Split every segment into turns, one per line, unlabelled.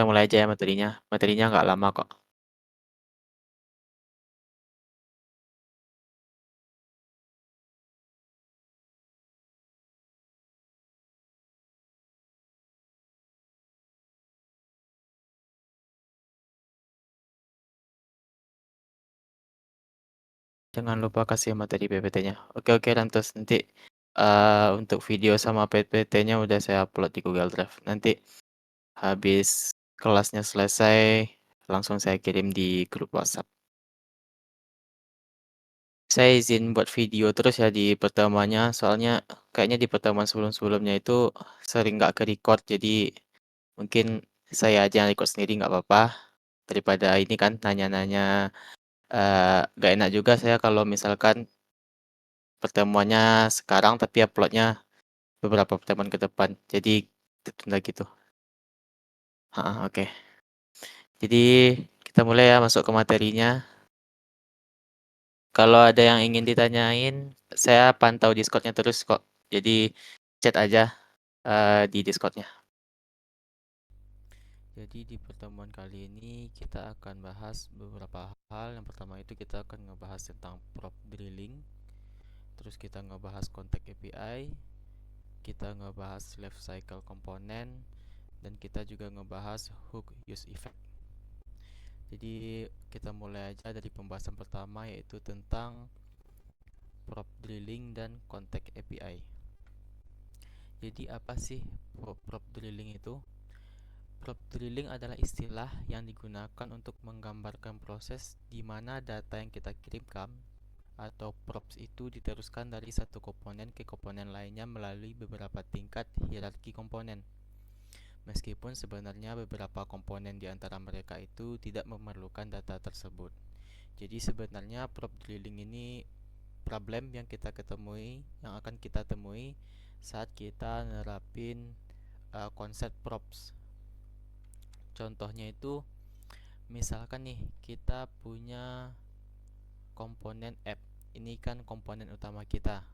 kita mulai aja ya materinya. Materinya nggak lama kok. Jangan lupa kasih materi PPT-nya. Oke oke Rantus, nanti untuk video sama PPT-nya udah saya upload di Google Drive. Nanti habis kelasnya selesai, langsung saya kirim di grup WhatsApp. Saya izin buat video terus ya di pertemuannya, soalnya kayaknya di pertemuan sebelum-sebelumnya itu sering nggak ke-record, jadi mungkin saya aja yang record sendiri nggak apa-apa. Daripada ini kan nanya-nanya, nggak enak juga saya kalau misalkan pertemuannya sekarang tapi upload-nya beberapa pertemuan ke depan. Jadi tertunda gitu. Heeh, oke. Jadi kita mulai ya masuk ke materinya. Kalau ada yang ingin ditanyain, saya pantau Discord-nya terus kok. Jadi chat aja di Discord-nya. Jadi di pertemuan kali ini kita akan bahas beberapa hal. Yang pertama itu kita akan ngebahas tentang prop drilling. Terus kita ngebahas contact API. Kita ngebahas life cycle component. Dan kita juga ngebahas hook use effect. Jadi kita mulai aja dari pembahasan pertama, yaitu tentang prop drilling dan contact API. Jadi apa sih prop drilling itu? Prop drilling adalah istilah yang digunakan untuk menggambarkan proses di mana data yang kita kirimkan atau props itu diteruskan dari satu komponen ke komponen lainnya melalui beberapa tingkat hierarki komponen. Meskipun sebenarnya beberapa komponen di antara mereka itu tidak memerlukan data tersebut. Jadi sebenarnya prop drilling ini problem yang akan kita temui saat kita nerapin konsep props. Contohnya itu, misalkan nih kita punya komponen app. Ini kan komponen utama kita.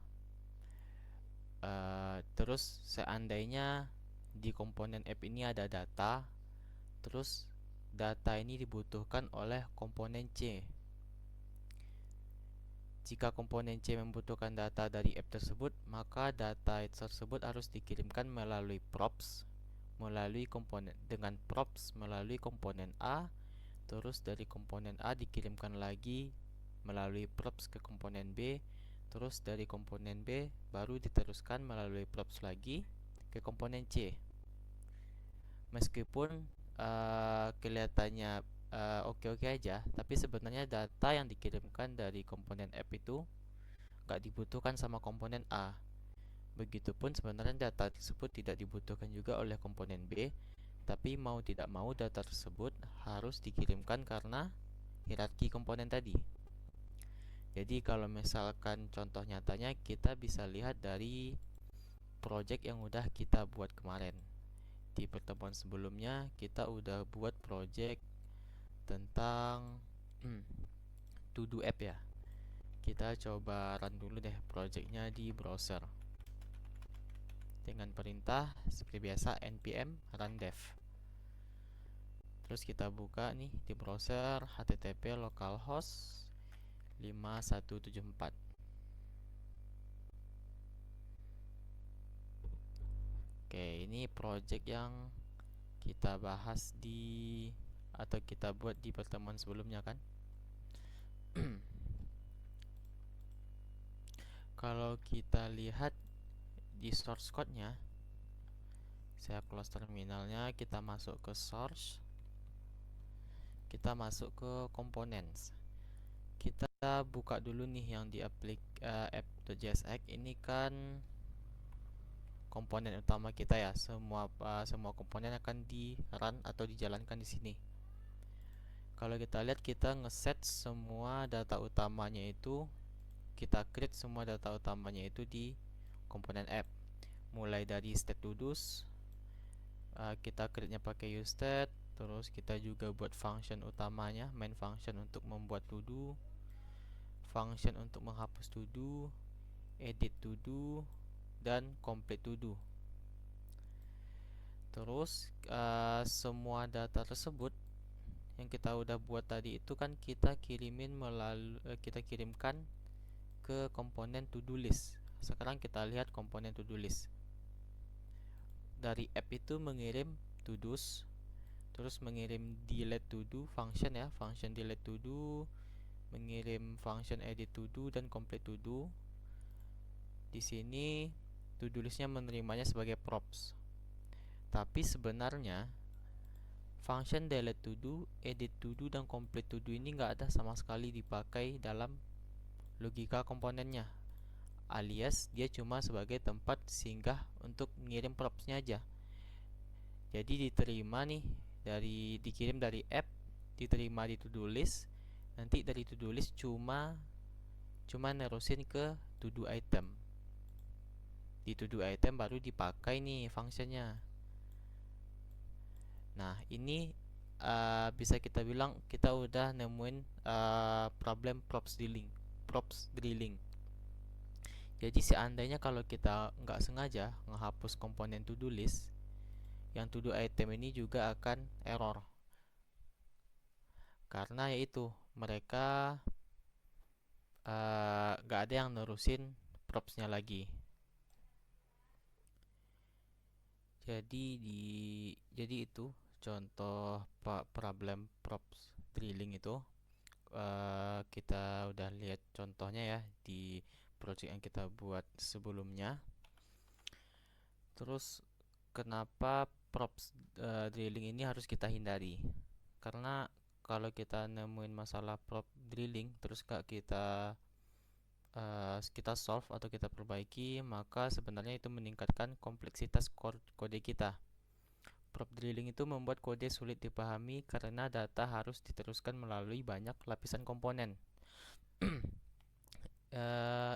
Terus seandainya di komponen app ini ada data, terus data ini dibutuhkan oleh komponen C. Jika komponen C membutuhkan data dari app tersebut, maka data tersebut harus dikirimkan melalui props, melalui komponen A, terus dari komponen A dikirimkan lagi melalui props ke komponen B, terus dari komponen B baru diteruskan melalui props lagi ke komponen C. Meskipun kelihatannya oke-oke aja, tapi sebenarnya data yang dikirimkan dari komponen app itu nggak dibutuhkan sama komponen A. Begitupun sebenarnya data tersebut tidak dibutuhkan juga oleh komponen B, tapi mau tidak mau data tersebut harus dikirimkan karena hierarki komponen tadi. Jadi kalau misalkan contoh nyatanya, kita bisa lihat dari project yang udah kita buat kemarin. Di pertemuan sebelumnya kita udah buat project tentang to do app ya. Kita coba run dulu deh projectnya di browser dengan perintah seperti biasa npm run dev. Terus kita buka nih di browser http localhost 5174. Oke, ini project yang kita bahas atau kita buat di pertemuan sebelumnya kan. Kalau kita lihat di source code-nya, saya close terminalnya, kita masuk ke source, kita masuk ke components. Kita buka dulu nih yang di app.jsx. Ini kan komponen utama kita ya. Semua komponen akan di run atau dijalankan di sini. Kalau kita lihat, kita ngeset semua data utamanya itu, kita create semua data utamanya itu di komponen app. Mulai dari state to do's, kita create-nya pakai useState. Terus kita juga buat function utamanya, main function untuk membuat to do, function untuk menghapus to do, edit to do, dan complete to do. Terus semua data tersebut yang kita udah buat tadi itu kan kita kirimkan ke komponen to do list. Sekarang kita lihat komponen to do list. Dari app itu mengirim to do's, terus mengirim delete to do function ya, function delete to do, mengirim function edit to do dan complete to do. Di sini to do listnya menerimanya sebagai props. Tapi sebenarnya function delete to do, edit to do dan complete to do ini nggak ada sama sekali dipakai dalam logika komponennya, alias dia cuma sebagai tempat singgah untuk mengirim propsnya aja. Jadi diterima nih dikirim dari app, diterima di to do list, nanti dari to do list cuma nerusin ke to do item. Di to do item baru dipakai nih fungsinya. Nah, ini bisa kita bilang kita udah nemuin problem props drilling. Jadi seandainya kalau kita nggak sengaja ngehapus komponen to do list, yang to do item ini juga akan error. Karena yaitu mereka nggak ada yang nerusin propsnya lagi. Jadi itu contoh problem props drilling itu. Kita udah lihat contohnya ya di project yang kita buat sebelumnya. Terus kenapa props drilling ini harus kita hindari? Karena kalau kita nemuin masalah prop drilling terus kita solve atau kita perbaiki, maka sebenarnya itu meningkatkan kompleksitas kode kita. Prop drilling itu membuat kode sulit dipahami karena data harus diteruskan melalui banyak lapisan komponen.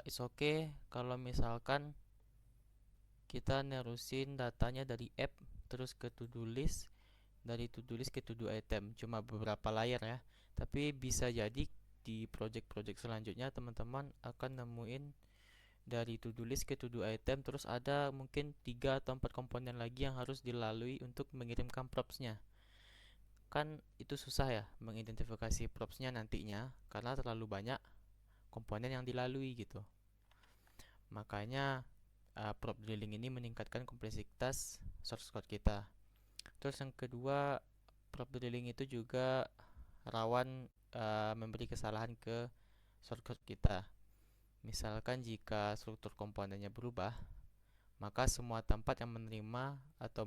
It's okay kalau misalkan kita nerusin datanya dari app terus ke to do list, dari to do list ke to do item, cuma beberapa layer ya. Tapi bisa jadi di project-project selanjutnya teman-teman akan nemuin dari to do list ke to do item, terus ada mungkin 3 atau 4 komponen lagi yang harus dilalui untuk mengirimkan propsnya. Kan itu susah ya mengidentifikasi propsnya nantinya karena terlalu banyak komponen yang dilalui gitu. Makanya prop drilling ini meningkatkan kompleksitas source code kita. Terus yang kedua, prop drilling itu juga rawan memberi kesalahan ke source code kita. Misalkan jika struktur komponennya berubah, maka semua tempat yang menerima atau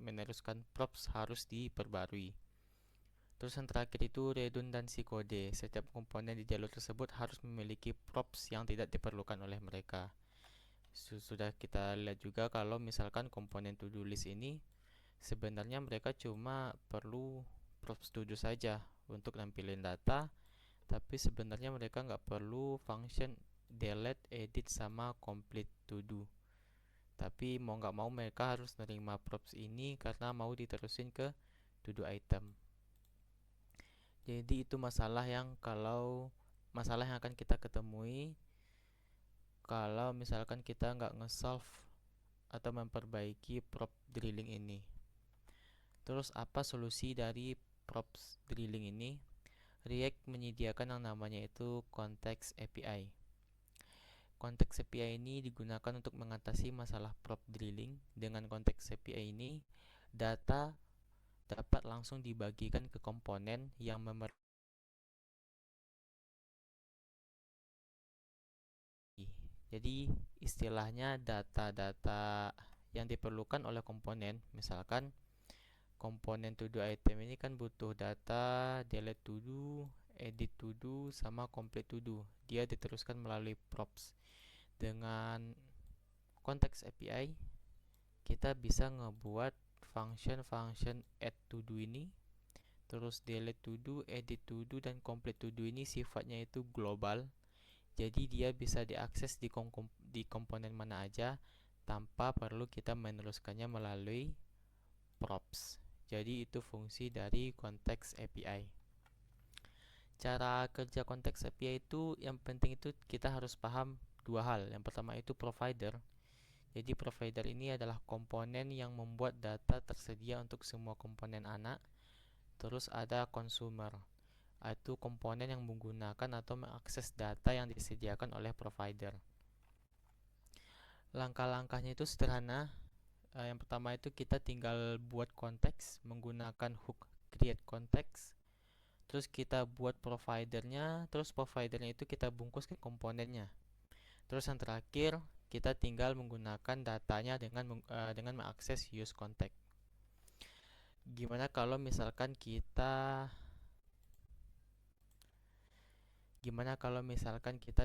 meneruskan props harus diperbarui. Terus yang terakhir itu redundansi kode. Setiap komponen di jalur tersebut harus memiliki props yang tidak diperlukan oleh mereka. Sudah kita lihat juga kalau misalkan komponen to do list ini sebenarnya mereka cuma perlu props to do saja untuk nampilin data, tapi sebenarnya mereka nggak perlu function delete, edit, sama complete to do. Tapi mau nggak mau mereka harus nerima props ini karena mau diterusin ke to do item. Jadi itu masalah yang akan kita ketemui kalau misalkan kita nggak nge-solve atau memperbaiki prop drilling ini. Terus apa solusi dari props drilling ini? React menyediakan yang namanya itu Context API. Context API ini digunakan untuk mengatasi masalah prop drilling. Dengan Context API ini, data dapat langsung dibagikan ke komponen yang memerlukan. Jadi istilahnya data-data yang diperlukan oleh komponen, misalkan komponen to do item ini kan butuh data delete to do, edit to do, sama complete to do. Dia diteruskan melalui props. Dengan Context API kita bisa ngebuat function add to do ini, terus delete to do, edit to do, dan complete to do ini sifatnya itu global. Jadi dia bisa diakses di komponen mana aja tanpa perlu kita meneruskannya melalui props. Jadi itu fungsi dari Context API. Cara kerja Context API itu yang penting itu kita harus paham dua hal. Yang pertama itu provider. Jadi provider ini adalah komponen yang membuat data tersedia untuk semua komponen anak. Terus ada consumer, yaitu komponen yang menggunakan atau mengakses data yang disediakan oleh provider. Langkah-langkahnya itu sederhana. Yang pertama itu kita tinggal buat konteks menggunakan hook create context. Terus kita buat providernya, terus providernya itu kita bungkus ke komponennya. Terus yang terakhir kita tinggal menggunakan datanya dengan mengakses use context. Gimana kalau misalkan kita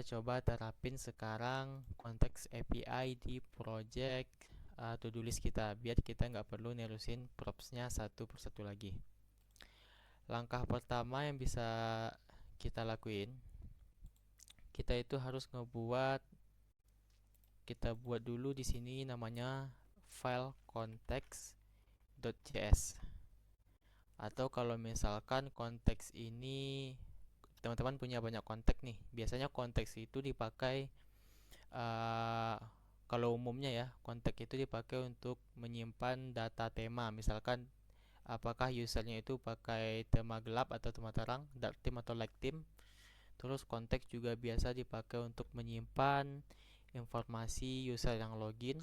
coba terapin sekarang konteks API di project to-do list kita, biar kita nggak perlu nerusin props-nya satu persatu lagi. Langkah pertama yang bisa kita lakuin, kita buat dulu di sini namanya file context.js. Atau kalau misalkan konteks ini teman-teman punya banyak konteks nih, biasanya konteks itu dipakai kalau umumnya ya, konteks itu dipakai untuk menyimpan data tema. Misalkan apakah usernya itu pakai tema gelap atau tema terang, dark theme atau light theme. Terus konteks juga biasa dipakai untuk menyimpan informasi user yang login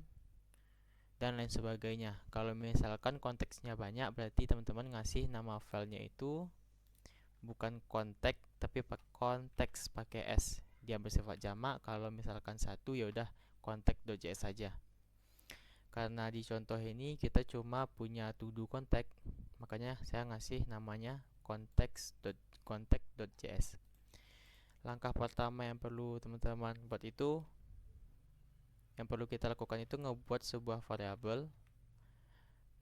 dan lain sebagainya. Kalau misalkan konteksnya banyak, berarti teman-teman ngasih nama filenya itu bukan konteks tapi konteks pakai S. Dia bersifat jamak. Kalau misalkan satu ya udah context.js saja. Karena di contoh ini kita cuma punya to do context, makanya saya ngasih namanya context.js. Langkah pertama yang perlu teman-teman buat itu, yang perlu kita lakukan itu ngebuat sebuah variabel.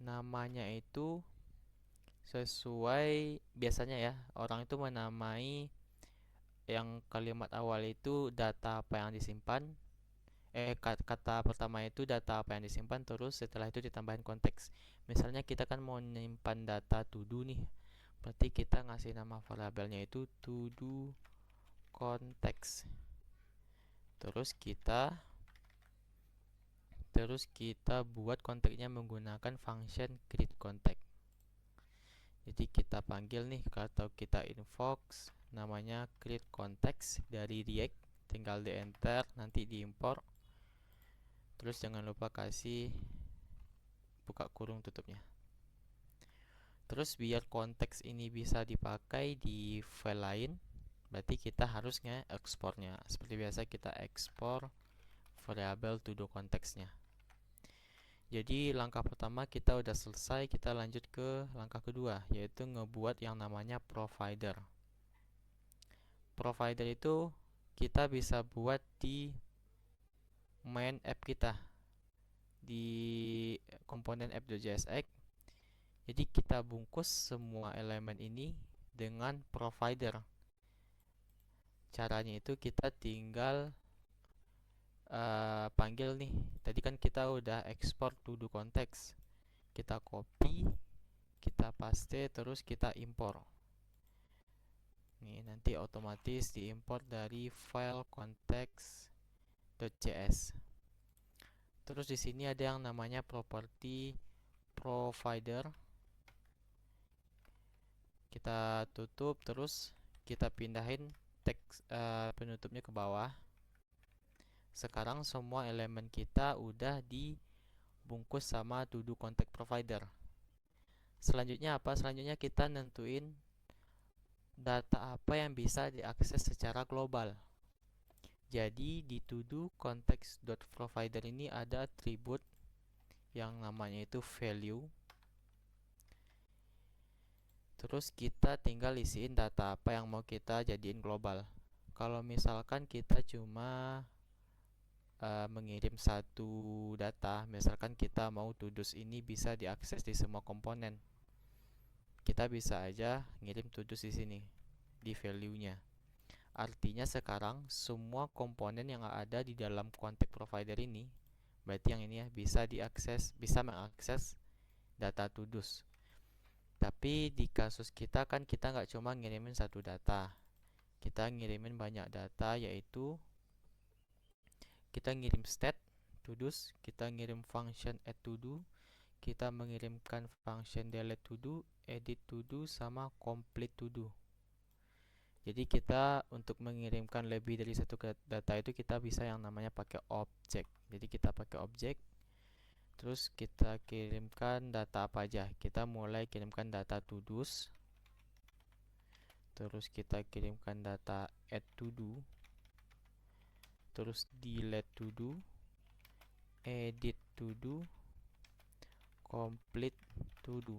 Namanya itu sesuai biasanya ya, orang itu menamai yang kalimat awal itu data apa yang disimpan. Kata pertama itu data apa yang disimpan, terus setelah itu ditambahin konteks. Misalnya kita kan mau menyimpan data to do nih, berarti kita ngasih nama variabelnya itu to do context. Terus buat konteksnya menggunakan function create context. Jadi kita panggil nih, atau kita invoke namanya create context dari React, tinggal di enter, nanti diimport. Terus jangan lupa kasih buka kurung tutupnya. Terus biar konteks ini bisa dipakai di file lain, berarti kita harus nge-exportnya. Seperti biasa kita ekspor variabel to do konteksnya. Jadi langkah pertama kita udah selesai, kita lanjut ke langkah kedua, yaitu ngebuat yang namanya provider. Provider itu kita bisa buat di main app kita, di komponen app.jsx. Jadi kita bungkus semua elemen ini dengan provider. Caranya itu kita tinggal panggil nih. Tadi kan kita udah ekspor to do context. Kita copy, kita paste, terus kita import. Nih nanti otomatis diimport dari file context.js. Terus di sini ada yang namanya property provider. Kita tutup, terus kita pindahin teks penutupnya ke bawah. Sekarang semua elemen kita udah dibungkus sama to do context provider. Selanjutnya apa? Selanjutnya kita nentuin data apa yang bisa diakses secara global. Jadi di to do context.provider ini ada atribut yang namanya itu value. Terus kita tinggal isiin data apa yang mau kita jadiin global. Kalau misalkan kita cuma mengirim satu data, misalkan kita mau to-dos ini bisa diakses di semua komponen, kita bisa aja ngirim to-dos di sini di value-nya. Artinya sekarang semua komponen yang ada di dalam konteks provider ini, berarti yang ini ya, bisa mengakses data to-dos. Tapi di kasus kita kan kita nggak cuma ngirimin satu data, kita ngirimin banyak data, yaitu kita ngirim state, to-dos, kita ngirim function add to-do, kita mengirimkan function delete to-do, edit to-do, sama complete to-do. Jadi kita untuk mengirimkan lebih dari satu data itu kita bisa yang namanya pakai objek. Jadi kita pakai objek, terus kita kirimkan data apa aja. Kita mulai kirimkan data to-dos, terus kita kirimkan data add to-do, terus delete to-do, edit to-do, complete to-do.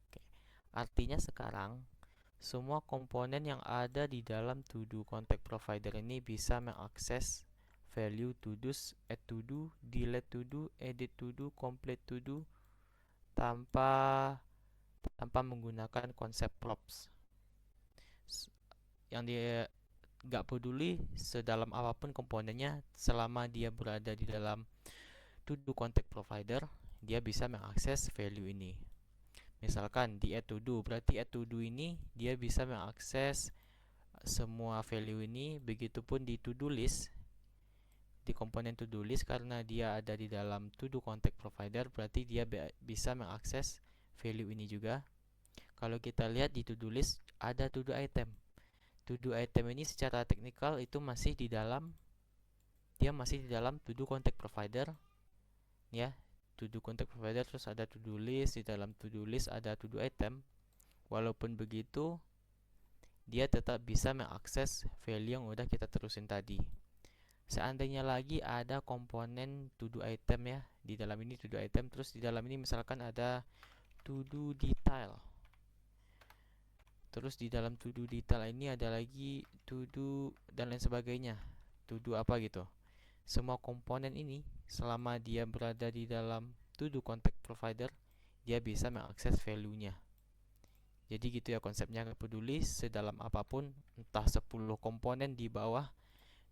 Oke. Artinya sekarang semua komponen yang ada di dalam to-do contact provider ini bisa mengakses value to-dos, add to-do, delete to-do, edit to-do, complete to-do tanpa menggunakan konsep props. Yang dia nggak peduli sedalam apapun komponennya, selama dia berada di dalam to-do contact provider, dia bisa mengakses value ini. Misalkan di add to do, berarti add to do ini dia bisa mengakses semua value ini. Begitupun di to do list, di komponen to do list, karena dia ada di dalam to do contact provider, berarti dia bisa mengakses value ini juga. Kalau kita lihat di to do list ada to do item. To do item ini secara teknikal itu masih di dalam to do contact provider, ya. To do contact provider, terus ada to do list, di dalam to do list ada to do item. Walaupun begitu, dia tetap bisa mengakses value yang udah kita terusin tadi. Seandainya lagi ada komponen to do item, ya, di dalam ini to do item, terus di dalam ini misalkan ada to do detail, terus di dalam to do detail ini ada lagi to do dan lain sebagainya, to do apa gitu. Semua komponen ini selama dia berada di dalam to do contact provider, dia bisa mengakses value-nya. Jadi gitu ya konsepnya, nggak peduli sedalam apapun, entah 10 komponen di bawah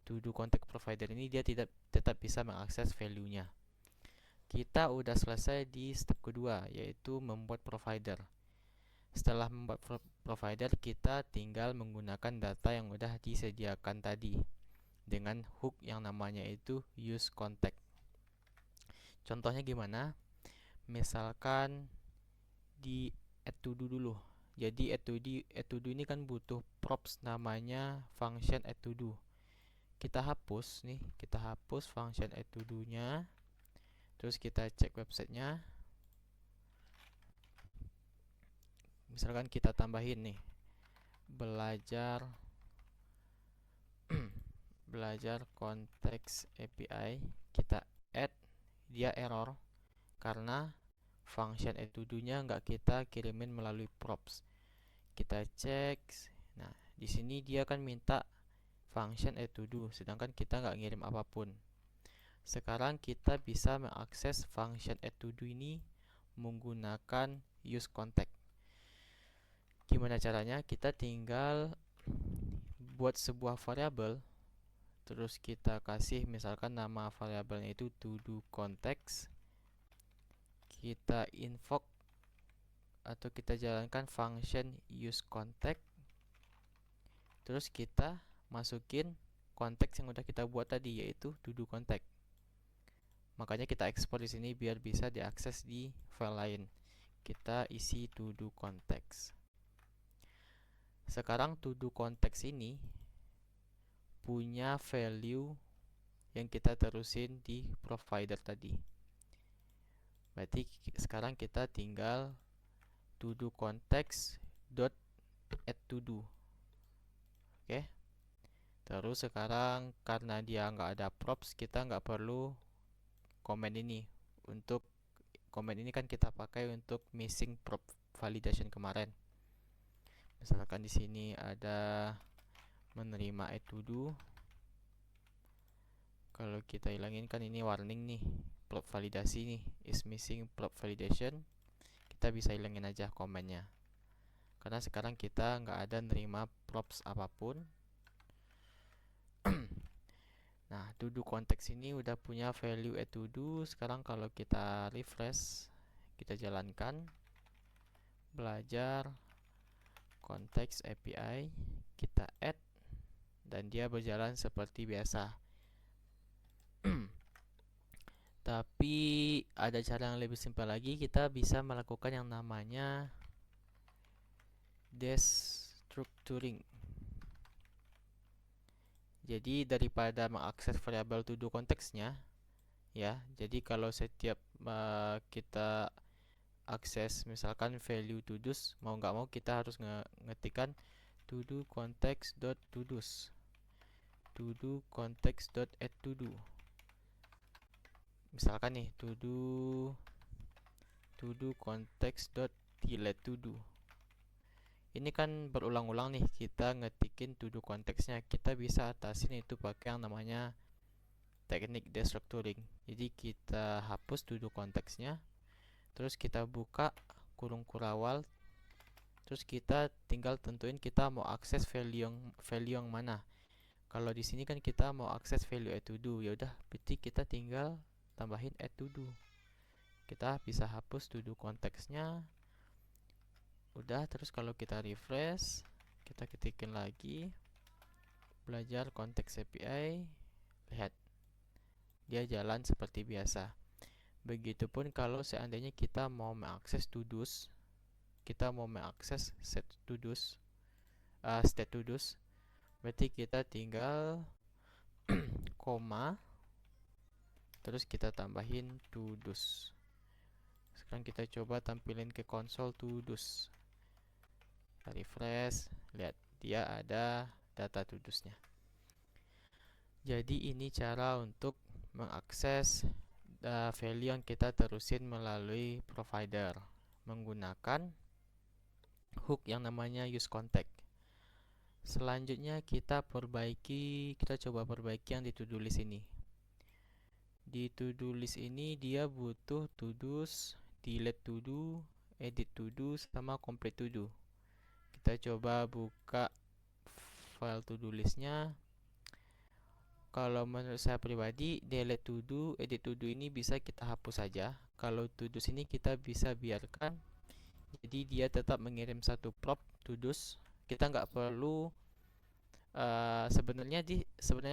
to do contact provider ini, dia tetap bisa mengakses value-nya. Kita udah selesai di step kedua, yaitu membuat provider. Setelah membuat provider, kita tinggal menggunakan data yang udah disediakan tadi dengan hook yang namanya itu use contact. Contohnya gimana? Misalkan di add to do dulu. Jadi add to do ini kan butuh props namanya function add to do. Kita hapus nih, kita hapus function add to do-nya. Terus kita cek websitenya. Misalkan kita tambahin nih, belajar konteks API, kita add, dia error karena function add to do-nya nggak kita kirimin melalui props. Kita cek, nah di sini dia kan minta function add to do, sedangkan kita nggak ngirim apapun. Sekarang kita bisa mengakses function add to do ini menggunakan use contact. Gimana caranya? Kita tinggal buat sebuah variabel, terus kita kasih misalkan nama variabelnya itu to do context. Kita invoke atau kita jalankan function use contact, terus kita masukin konteks yang udah kita buat tadi, yaitu to do contact. Makanya kita ekspor di sini biar bisa diakses di file lain. Kita isi to do context. Sekarang to do context ini punya value yang kita terusin di provider tadi. Berarti sekarang kita tinggal to do context dot add to do. Oke. Terus sekarang karena dia nggak ada props, kita nggak perlu komen ini. Untuk komen ini kan kita pakai untuk missing prop validation kemarin. Misalkan di sini ada menerima add to do. Kalau kita hilangin kan ini warning nih, prop validasi nih, is missing prop validation. Kita bisa hilangin aja komennya. Karena sekarang kita nggak ada nerima props apapun. Nah, to do konteks ini udah punya value add to do. Sekarang kalau kita refresh, kita jalankan belajar konteks API, kita add, dan dia berjalan seperti biasa. ada cara yang lebih simpel lagi, kita bisa melakukan yang namanya destructuring. Jadi daripada mengakses variabel to do konteksnya, ya. Jadi kalau setiap kita akses misalkan value to do's, mau nggak mau kita harus ngetikkan to do context dot to do's, to do context dot add to do. Misalkan nih to do context dot delete to do. Ini kan berulang-ulang nih kita ngetikin to do konteksnya. Kita bisa atasin itu pakai yang namanya teknik destructuring. Jadi kita hapus to do konteksnya, terus kita buka kurung kurawal, terus kita tinggal tentuin kita mau akses value yang mana. Kalau di sini kan kita mau akses value add to do, ya udah berarti kita tinggal tambahin add to do. Kita bisa hapus to do konteksnya. Udah, terus kalau kita refresh, kita ketikin lagi belajar konteks API, lihat dia jalan seperti biasa. Begitupun kalau seandainya kita mau mengakses to do's, kita mau mengakses set to do's, state to do's, berarti kita tinggal koma, terus kita tambahin to do's. Sekarang kita coba tampilin ke konsol to do's. Kita refresh, lihat dia ada data to do's-nya. Jadi ini cara untuk mengakses value yang kita terusin melalui provider menggunakan hook yang namanya use contact. Selanjutnya kita coba perbaiki yang di to do list ini. Di to do list ini dia butuh to do's, delete to do, edit to do, sama complete to do. Kita coba buka file to do listnya. Kalau menurut saya pribadi, delete to do, edit to do ini bisa kita hapus saja. Kalau to do ini kita bisa biarkan, jadi dia tetap mengirim satu prop to do's. Kita nggak perlu sebenarnya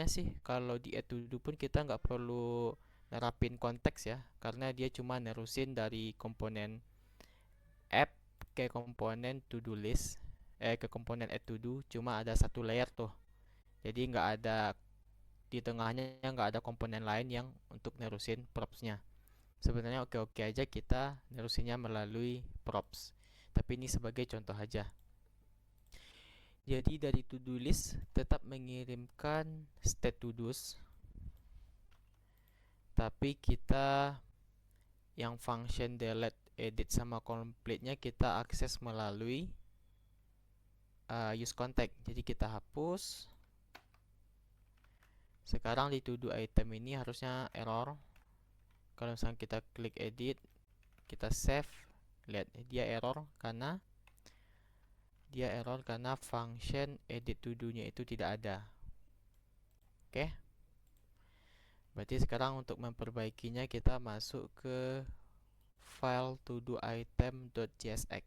sih kalau di add to do pun kita nggak perlu nerapin konteks ya, karena dia cuma nerusin dari komponen app ke komponen to do list, ke komponen add to do, cuma ada satu layer tuh. Jadi nggak ada di tengahnya, nggak ada komponen lain yang untuk nerusin propsnya. Sebenarnya oke-oke aja kita nerusinnya melalui props, tapi ini sebagai contoh aja. Jadi dari to do list tetap mengirimkan state to do's, tapi kita yang function delete, edit, sama complete-nya kita akses melalui use contact. Jadi kita hapus. Sekarang di to do item ini harusnya error. Kalau misalnya kita klik edit, kita save, lihat dia error karena function edit to do nya itu tidak ada. Oke. Berarti sekarang untuk memperbaikinya kita masuk ke file to do item.csx.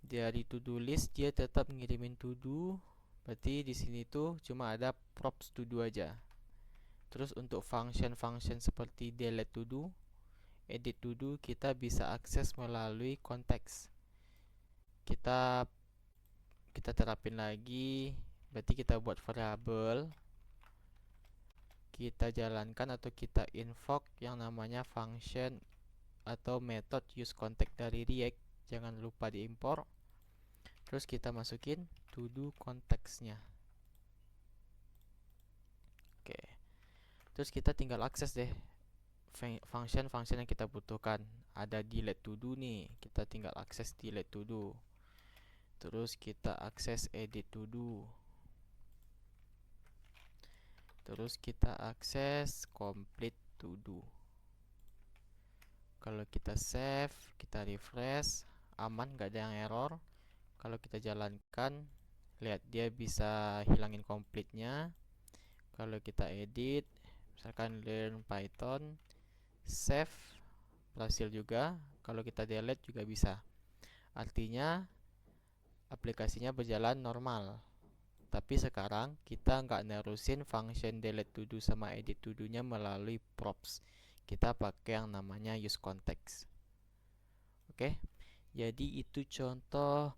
Dari to do list dia tetap ngirimin to do, berarti di sini tuh cuma ada props to do aja. Terus untuk function seperti delete to do, edit to do kita bisa akses melalui konteks. Kita terapin lagi, berarti kita buat variabel, kita jalankan atau kita invoke yang namanya function atau method use contact dari React. Jangan lupa diimpor. Terus kita masukin to do konteksnya. Oke. Terus kita tinggal akses deh function yang kita butuhkan. Ada delete to do nih, kita tinggal akses delete to do. Terus kita akses edit to do. Terus kita akses complete to do. Kalau kita save, kita refresh, aman, nggak ada yang error. Kalau kita jalankan, lihat dia bisa hilangin complete-nya. Kalau kita edit, misalkan learn Python, save, berhasil juga. Kalau kita delete juga bisa. Artinya aplikasinya berjalan normal. Tapi sekarang kita nggak nerusin function delete to do sama edit to do nya melalui props. Kita pakai yang namanya use context. Oke, jadi itu contoh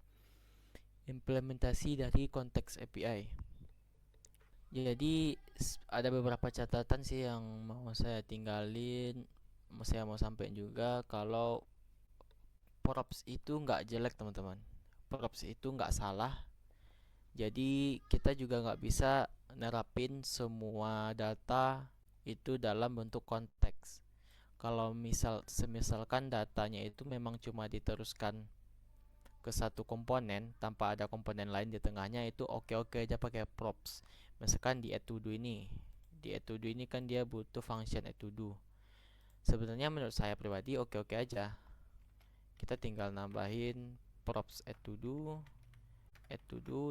implementasi dari konteks API. Jadi ada beberapa catatan sih yang mau saya tinggalin, saya mau sampaikan juga kalau props itu nggak jelek teman-teman. Props itu nggak salah. Jadi kita juga nggak bisa nerapin semua data itu dalam bentuk konteks. Kalau misalkan datanya itu memang cuma diteruskan ke satu komponen tanpa ada komponen lain di tengahnya, itu oke-oke aja pakai props. Misalkan di add to do ini, kan dia butuh function add to do. Sebenarnya menurut saya pribadi oke-oke aja. Kita tinggal nambahin props add to do,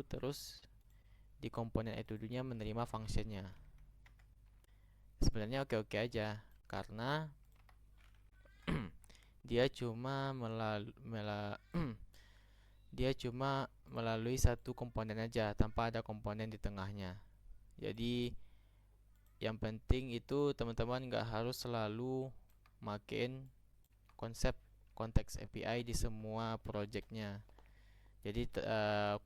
terus di komponen add to do nya menerima functionnya. Sebenarnya oke-oke aja karena dia cuma melalui satu komponen aja tanpa ada komponen di tengahnya. Jadi yang penting itu teman-teman nggak harus selalu makin konsep konteks API di semua projectnya. Jadi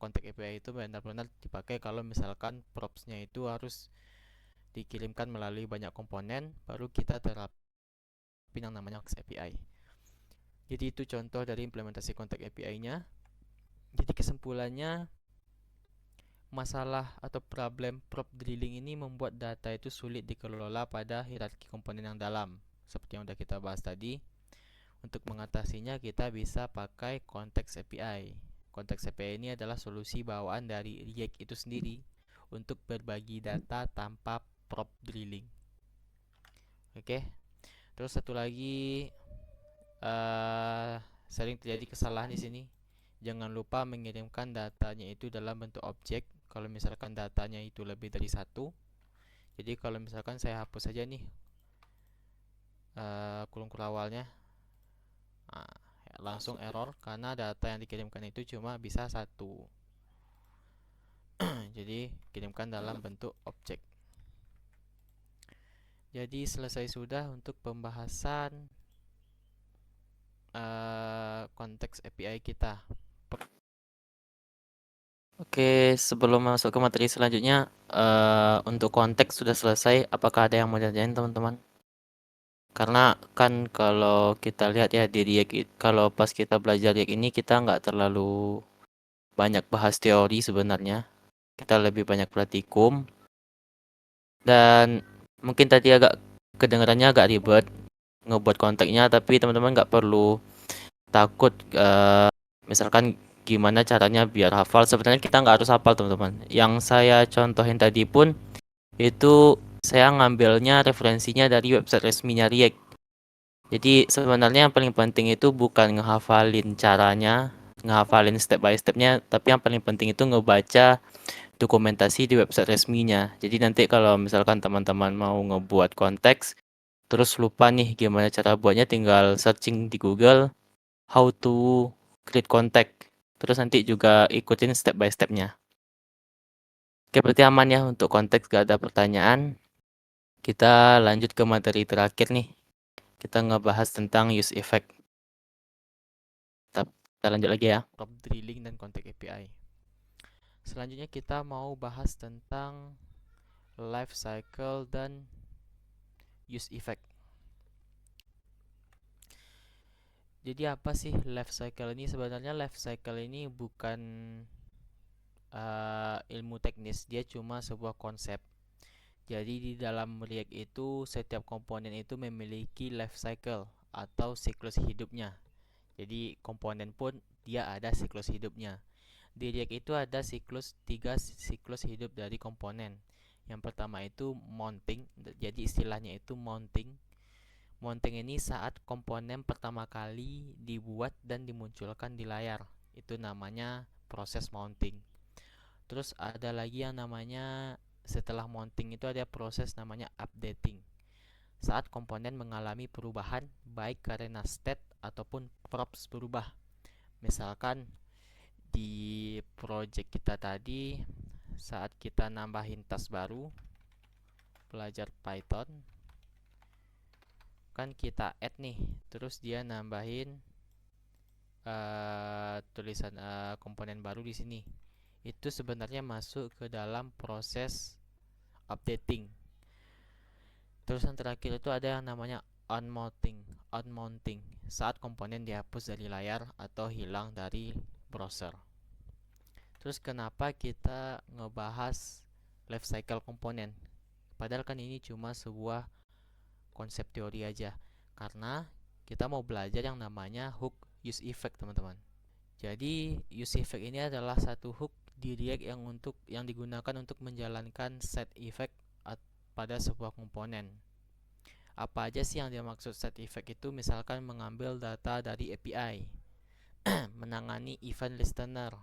konteks API itu benar-benar dipakai kalau misalkan propsnya itu harus dikirimkan melalui banyak komponen, baru kita terapin yang namanya konteks API. Jadi itu contoh dari implementasi konteks API-nya. Jadi kesimpulannya, masalah atau problem prop drilling ini membuat data itu sulit dikelola pada hierarki komponen yang dalam. Seperti yang sudah kita bahas tadi, untuk mengatasinya kita bisa pakai konteks API. Konteks API ini adalah solusi bawaan dari React itu sendiri untuk berbagi data tanpa prop drilling. Oke. Terus satu lagi, sering terjadi kesalahan di sini. Jangan lupa mengirimkan datanya itu dalam bentuk objek. Kalau misalkan datanya itu lebih dari satu, jadi kalau misalkan saya hapus saja nih kurung awalnya, langsung error karena data yang dikirimkan itu cuma bisa satu. Jadi kirimkan dalam bentuk objek. Jadi selesai sudah untuk pembahasan konteks API kita. Oke, sebelum masuk ke materi selanjutnya, untuk konteks sudah selesai. Apakah ada yang mau ditanyain teman-teman? Karena kan kalau kita lihat ya di React, kalau pas kita belajar React ini kita nggak terlalu banyak bahas teori sebenarnya. Kita lebih banyak praktikum. Dan mungkin tadi agak kedengarannya agak ribet ngebuat konteksnya, tapi teman-teman nggak perlu takut. Misalkan gimana caranya biar hafal, sebenarnya kita nggak harus hafal teman-teman. Yang saya contohin tadi pun itu saya ngambilnya referensinya dari website resminya React. Jadi sebenarnya yang paling penting itu bukan ngehafalin caranya, ngehafalin step by stepnya, tapi yang paling penting itu ngebaca dokumentasi di website resminya. Jadi nanti kalau misalkan teman-teman mau ngebuat konteks, terus lupa nih gimana cara buatnya, tinggal searching di Google how to create contact. Terus nanti juga ikutin step by stepnya. Oke, berarti aman ya untuk konteks, gak ada pertanyaan. Kita lanjut ke materi terakhir nih. Kita ngebahas tentang use effect. Kita lanjut lagi ya. Prop drilling dan context API. Selanjutnya kita mau bahas tentang life cycle dan use effect. Jadi apa sih life cycle ini? Sebenarnya life cycle ini bukan ilmu teknis, dia cuma sebuah konsep. Jadi di dalam React itu setiap komponen itu memiliki life cycle atau siklus hidupnya. Jadi komponen pun dia ada siklus hidupnya. Di React itu ada tiga siklus hidup dari komponen. Yang pertama itu mounting, jadi istilahnya itu mounting. Mounting ini saat komponen pertama kali dibuat dan dimunculkan di layar. Itu namanya proses mounting. Terus ada lagi yang namanya, setelah mounting itu ada proses namanya updating. Saat komponen mengalami perubahan baik karena state ataupun props berubah. Misalkan di project kita tadi saat kita nambahin task baru belajar Python, kan kita add nih, terus dia nambahin tulisan komponen baru di sini. Itu sebenarnya masuk ke dalam proses updating. Terus yang terakhir itu ada yang namanya unmounting. Unmounting saat komponen dihapus dari layar atau hilang dari browser. Terus kenapa kita ngebahas life cycle komponen? Padahal kan ini cuma sebuah konsep teori aja. Karena kita mau belajar yang namanya hook use effect, teman-teman. Jadi use effect ini adalah satu hook di React yang digunakan untuk menjalankan set effect pada sebuah komponen. Apa aja sih yang dimaksud set effect itu? Misalkan mengambil data dari API, menangani event listener,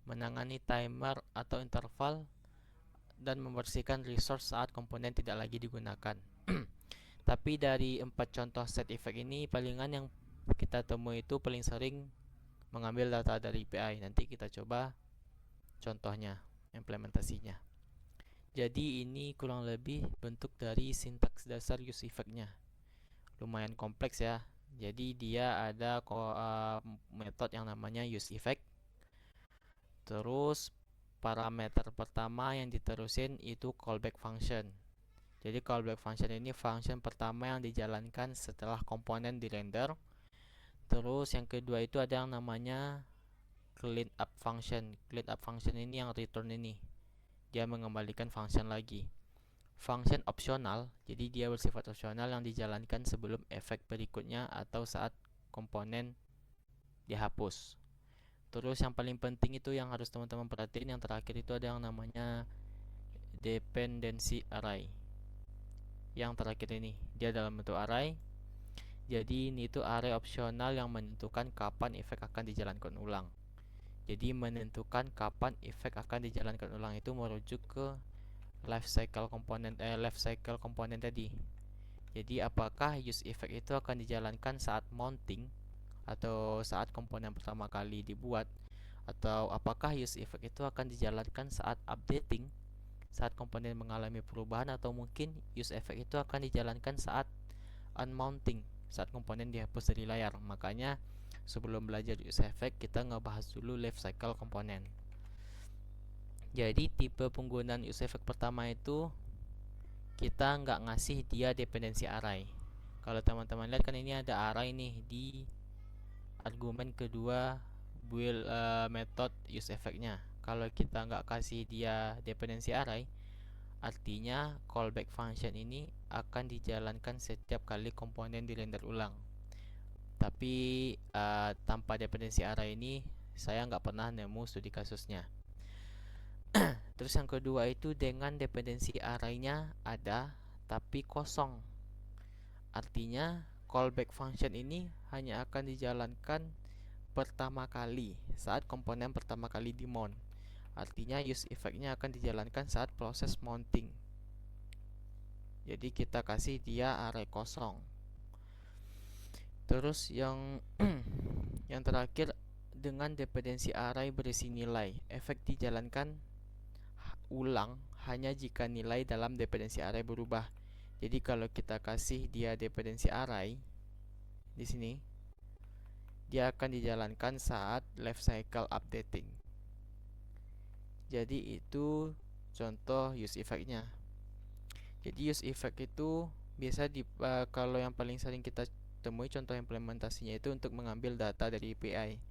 menangani timer atau interval, dan membersihkan resource saat komponen tidak lagi digunakan. Tapi dari 4 contoh set effect ini, palingan yang kita temui itu paling sering mengambil data dari API. Nanti kita coba contohnya, implementasinya. Jadi ini kurang lebih bentuk dari sintaks dasar use effect-nya. Lumayan kompleks ya. Jadi dia ada metode yang namanya use effect. Terus parameter pertama yang diterusin itu callback function. Jadi callback function ini function pertama yang dijalankan setelah komponen dirender. Terus yang kedua itu ada yang namanya clean up function. Clean up function ini yang return ini. Dia mengembalikan function lagi. Function opsional, jadi dia bersifat opsional yang dijalankan sebelum efek berikutnya atau saat komponen dihapus. Terus yang paling penting itu yang harus teman-teman perhatiin, yang terakhir itu ada yang namanya dependency array. Yang terakhir ini, dia dalam bentuk array. Jadi ini itu array opsional yang menentukan kapan efek akan dijalankan ulang. Jadi menentukan kapan efek akan dijalankan ulang itu merujuk ke life cycle komponen tadi. Jadi apakah use effect itu akan dijalankan saat mounting atau saat komponen pertama kali dibuat, atau apakah use effect itu akan dijalankan saat updating, saat komponen mengalami perubahan, atau mungkin use effect itu akan dijalankan saat unmounting, saat komponen dihapus dari layar. Makanya sebelum belajar use effect kita ngebahas dulu life cycle komponen. Jadi tipe penggunaan use effect pertama itu kita nggak ngasih dia dependensi array. Kalau teman-teman lihat kan ini ada array nih di argumen kedua build method use effect-nya. Kalau kita nggak kasih dia dependensi array, artinya callback function ini akan dijalankan setiap kali komponen dirender ulang. Tapi tanpa dependensi array ini saya nggak pernah nemu studi kasusnya. Terus yang kedua itu dengan dependensi array-nya ada tapi kosong. Artinya callback function ini hanya akan dijalankan pertama kali saat komponen pertama kali dimount. Artinya use effect-nya akan dijalankan saat proses mounting. Jadi kita kasih dia array kosong. Terus yang yang terakhir, dengan dependensi array berisi nilai, efek dijalankan ulang hanya jika nilai dalam dependensi array berubah. Jadi kalau kita kasih dia dependensi array di sini, dia akan dijalankan saat life cycle updating. Jadi itu contoh use effect-nya. Jadi use effect itu biasa kalau yang paling sering kita temui contoh implementasinya itu untuk mengambil data dari API.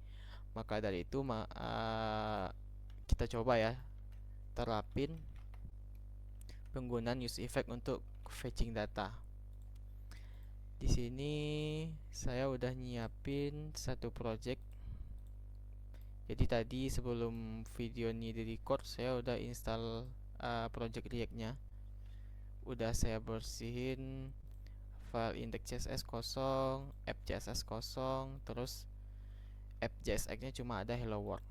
Maka dari itu kita coba ya terapin penggunaan use effect untuk fetching data. Di sini saya udah nyiapin satu project. Jadi tadi sebelum video ini di-record saya udah install project React-nya. Udah saya bersihin file index.css kosong, app.css kosong, terus app.jsx-nya cuma ada hello world.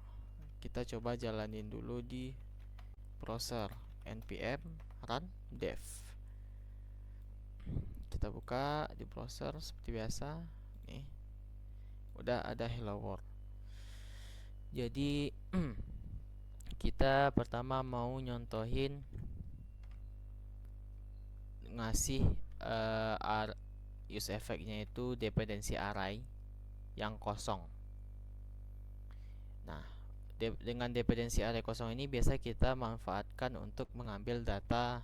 Kita coba jalanin dulu di browser npm run dev. Kita buka di browser seperti biasa. Nih, udah ada hello world. Jadi Kita pertama mau nyontohin ngasih use effect-nya itu dependency array yang kosong. Nah, dengan dependency array kosong ini biasa kita manfaatkan untuk mengambil data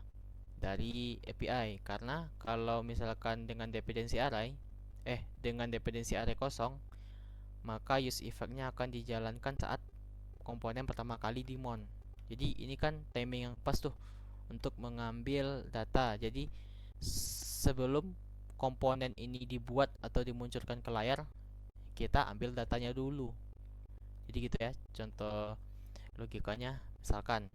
dari API, karena kalau misalkan dengan dependency array kosong, maka use effect-nya akan dijalankan saat komponen pertama kali di mount. Jadi ini kan timing yang pas tuh untuk mengambil data. Jadi sebelum komponen ini dibuat atau dimunculkan ke layar, kita ambil datanya dulu. Jadi gitu ya contoh logikanya. Misalkan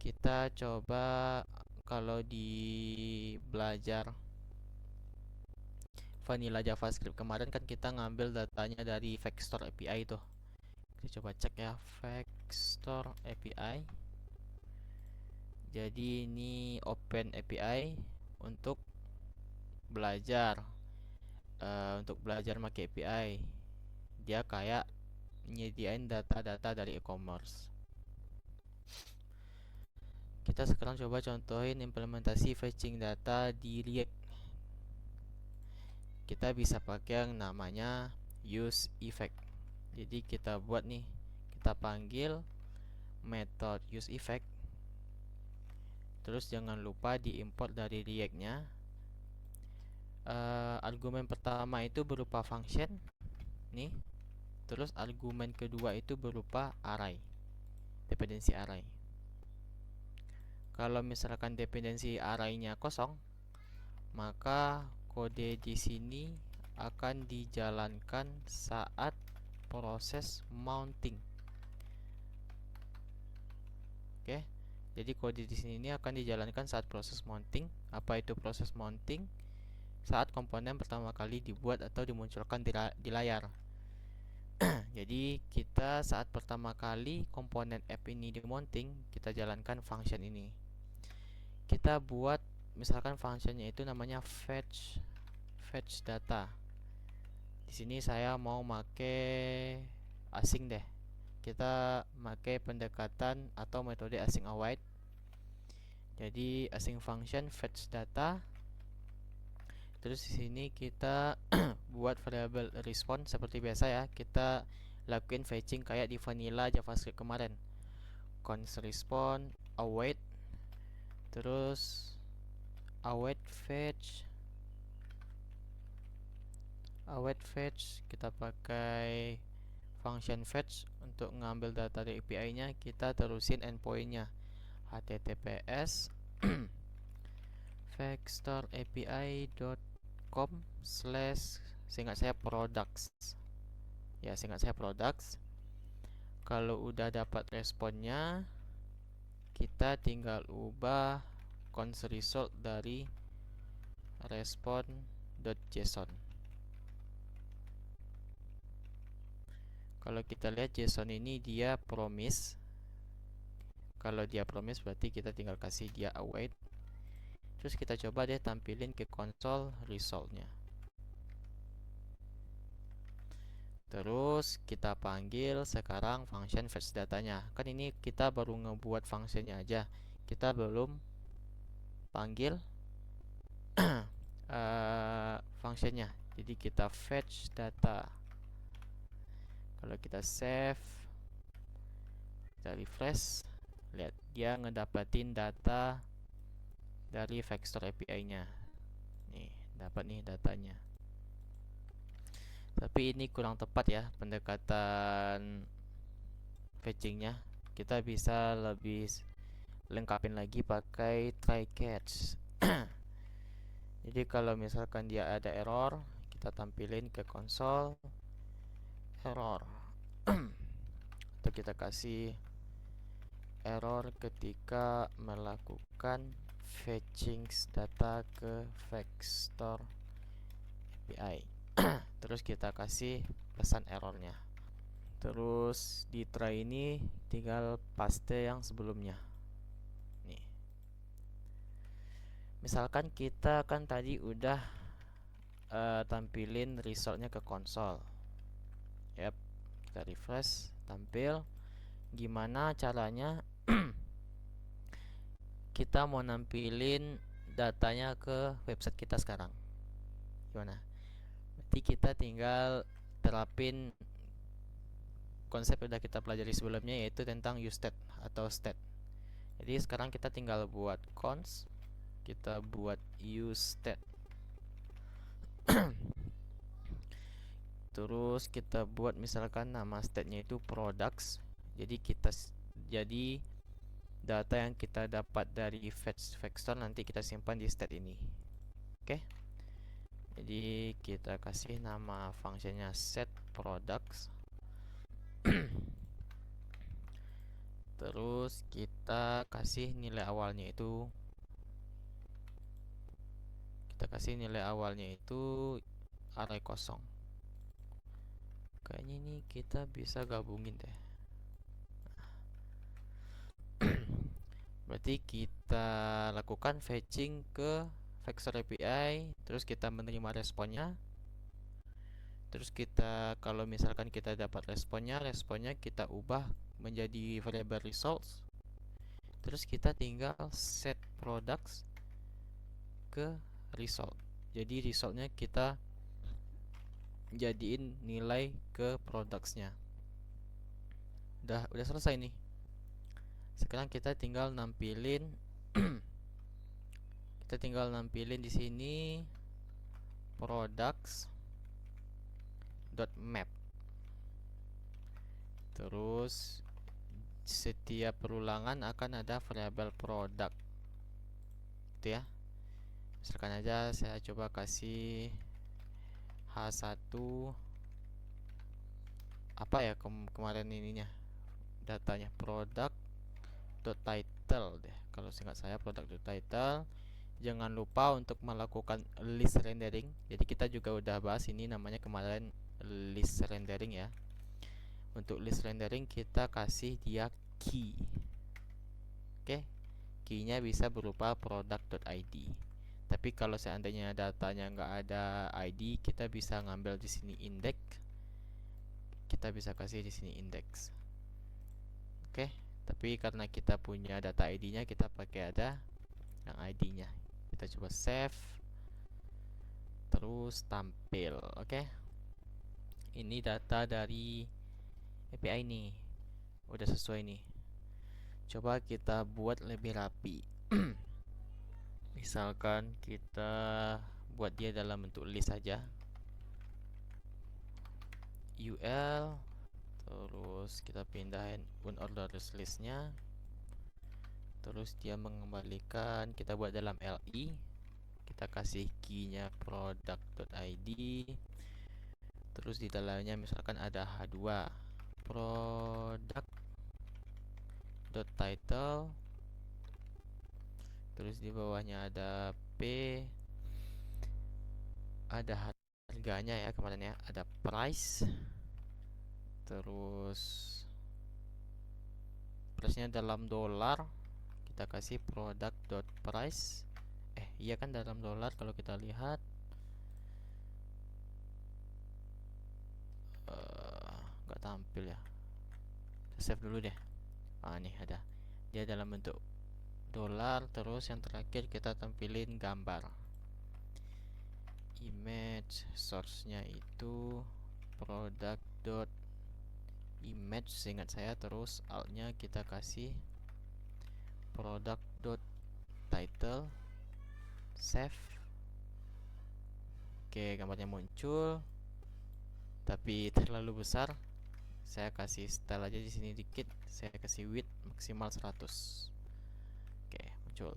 kita coba kalau di belajar vanilla JavaScript kemarin kan kita ngambil datanya dari Vector API tuh. Kita coba cek ya, Vector API. Jadi ini Open API untuk belajar pakai API. Dia kayak nyediain data-data dari e-commerce. Kita sekarang coba contohin implementasi fetching data di React. Kita bisa pakai yang namanya use effect. Jadi kita buat nih, kita panggil method use effect. Terus jangan lupa diimport dari React-nya. Argumen pertama itu berupa function nih. Terus argumen kedua itu berupa array, dependency array. Kalau misalkan dependency array-nya kosong, maka kode di sini akan dijalankan saat proses mounting. Oke. Jadi kode di sini akan dijalankan saat proses mounting. Apa itu proses mounting? Saat komponen pertama kali dibuat atau dimunculkan di layar. Jadi kita saat pertama kali komponen app ini di mounting, kita jalankan function ini. Kita buat misalkan functionnya itu namanya fetch data. Di sini saya mau make asing deh. Kita pakai pendekatan atau metode asing await. Jadi asing function fetch data. Terus di sini kita buat variabel response seperti biasa ya. Kita lakuin fetching kayak di vanilla JavaScript kemarin. Const response await, terus await fetch kita pakai function fetch untuk ngambil data dari API-nya. Kita terusin endpoint-nya https vectorapi.com/ seingat saya products ya, products. Kalau udah dapat responnya, kita tinggal ubah const result dari respond.json. Kalau kita lihat JSON ini dia promise. Kalau dia promise berarti kita tinggal kasih dia await. Terus kita coba deh tampilin ke console resultnya. Terus kita panggil sekarang function fetch datanya. Kan ini kita baru ngebuat functionnya aja, kita belum panggil functionnya. Jadi kita fetch data. Kalau kita save, kita refresh, lihat dia ngedapatin data dari Vector API-nya. Nih, dapat nih datanya. Tapi ini kurang tepat ya pendekatan fetchingnya. Kita bisa lebih lengkapin lagi pakai try catch. Jadi kalau misalkan dia ada error, kita tampilin ke konsol error. Atau kita kasih error ketika melakukan fetching data ke Vector API. Terus kita kasih pesan errornya. Terus di try ini tinggal paste yang sebelumnya. Nih. Misalkan kita kan tadi udah tampilin resultnya ke konsol. Yap, kita refresh, tampil. Gimana caranya kita mau nampilin datanya ke website kita sekarang? Gimana? Berarti kita tinggal terapin konsep yang udah kita pelajari sebelumnya, yaitu tentang useState atau state. Jadi sekarang kita tinggal buat cons, kita buat useState. Terus kita buat misalkan nama state-nya itu products. Jadi data yang kita dapat dari fetch vector nanti kita simpan di state ini. Oke. Jadi kita kasih nama fungsinya set products. Terus kita kasih nilai awalnya itu array kosong. Kayaknya ini kita bisa gabungin deh. Berarti kita lakukan fetching ke vector API, terus kita menerima responnya. Terus kita, kalau misalkan kita dapat responnya kita ubah menjadi variable results. Terus kita tinggal set products ke result. Jadi resultnya kita jadiin nilai ke productsnya. Udah selesai nih. Sekarang kita tinggal nampilin di sini products.map. Terus setiap perulangan akan ada variabel product. Gitu ya. Misalkan aja saya coba kasih H1 apa ya kemarin ininya datanya, product.title deh. Kalau singkat saya product.title. Jangan lupa untuk melakukan list rendering. Jadi kita juga udah bahas ini namanya kemarin, list rendering ya. Untuk list rendering kita kasih dia key. Oke. Key-nya bisa berupa product.id. Tapi kalau seandainya datanya nggak ada ID, kita bisa ngambil di sini index. Kita bisa kasih di sini index. Oke. Tapi karena kita punya data ID-nya, kita pakai ada yang ID-nya. Kita coba save, terus tampil. Oke. Ini data dari API nih, udah sesuai nih. Coba kita buat lebih rapi. Misalkan kita buat dia dalam bentuk list saja, UL, terus kita pindahin unordered listnya. Terus dia mengembalikan, kita buat dalam li, kita kasih key-nya product.id. Terus di dalamnya misalkan ada H2, product.title. Terus di bawahnya ada P, ada harganya ya kemarin ya, ada price. Terus price-nya dalam dolar, kita kasih product.price. Iya kan dalam dolar kalau kita lihat. Nggak tampil ya. Save dulu deh. Nih ada. Dia dalam bentuk dolar. Terus yang terakhir kita tampilin gambar. Image source-nya itu product.image seingat saya. Terus alt-nya kita kasih product.title. Save. Oke, gambarnya muncul, tapi terlalu besar. Saya kasih style aja di sini dikit. Saya kasih width maksimal 100. Oke, muncul.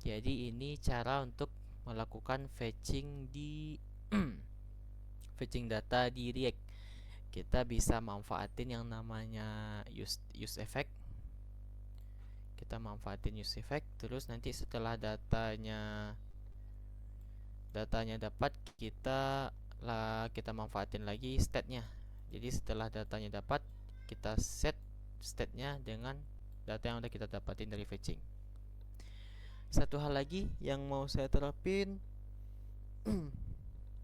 Jadi ini cara untuk melakukan fetching di fetching data di React. Kita bisa manfaatin yang namanya use effect. Kita manfaatin use effect, terus nanti setelah datanya dapat, kita manfaatin lagi state-nya. Jadi setelah datanya dapat, kita set state-nya dengan data yang udah kita dapatin dari fetching. Satu hal lagi yang mau saya terapin,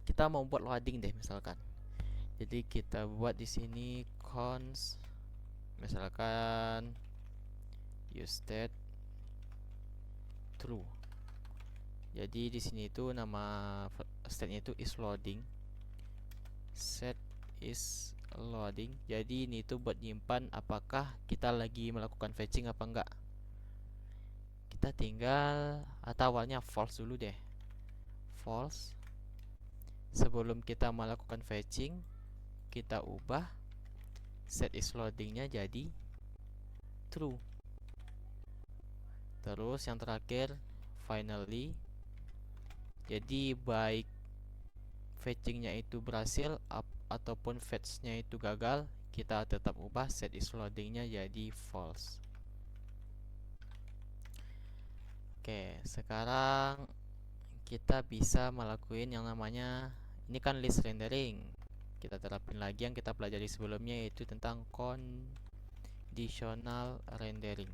kita mau buat loading deh misalkan. Jadi kita buat di sini cons Misalkan use state true. Jadi di sini itu nama state-nya itu is loading. Set is loading. Jadi ini tuh buat nyimpan apakah kita lagi melakukan fetching apa enggak. Kita tinggal atau awalnya false dulu deh. False. Sebelum kita melakukan fetching, kita ubah set is loadingnya jadi true. Terus yang terakhir finally. Jadi baik fetchingnya itu berhasil ataupun fetchnya itu gagal, kita tetap ubah set is loadingnya jadi false. Oke, sekarang kita bisa melakukan yang namanya, ini kan list rendering. Kita terapin lagi yang kita pelajari sebelumnya, yaitu tentang conditional rendering.